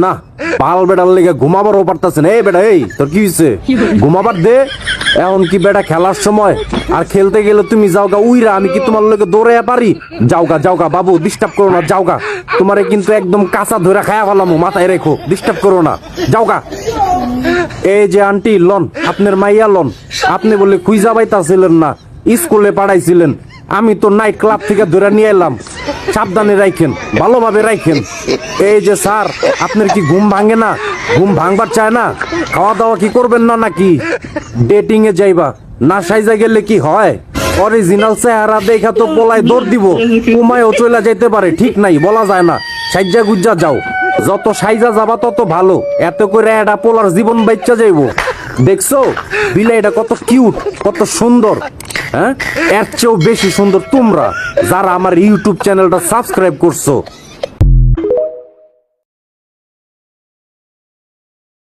না পাল বেটার লেগে ঘুমাবারও পারতাছে না। এই বেটা, এই তোর কি হয়েছে? ঘুমাবার দে। এখন কি বেটা খেলার সময়? আর খেলতে গেলে তুমি যাওগা উইরা, আমি কি তোমার লগে দৌড়ে পারি? যাওগা বাবু, ডিস্টার্ব করো না, যাওগা। তোমারে কিন্তু একদম কাঁচা ধরে খায়া ফেলামু, মাথায় রেখো, ডিস্টার্ব করো না, যাওগা। এই যে আন্টি লন, আপনার মাইয়া লন। আপনি বলে খুঁজা পাইতাছিলেন না, স্কুলে পাঠাইছিলেন, আমি তো নাইট ক্লাব থেকে ধরে নিয়ে এলাম। সাবধানে রাখেন, ভালোভাবে রাখেন। এই যে স্যার, আপনার কি ঘুম ভাঙে না? ঘুম ভাঙবার চায় না? খাওয়া দাওয়া কি করবেন না নাকি? ডেটিং এ যাইবা না, সাইজা গেলে কি হয়? অরিজিনাল চেহারা দেখা তো পোলায় দৌড় দিব, তোমায়ও চলে যাইতে পারে, ঠিক নাই, বলা যায় না। সাইজা গুজ্জা যাও, যত সাইজা যাবা তত ভালো। এত করে একটা পোলার জীবন বাচ্চা যাইবো। দেখছো বিলাইটা কত কিউট, কত সুন্দর। হ্যাঁ, এর চেয়েও বেশি সুন্দর তোমরা যারা আমার ইউটিউব চ্যানেলটা সাবস্ক্রাইব করছো।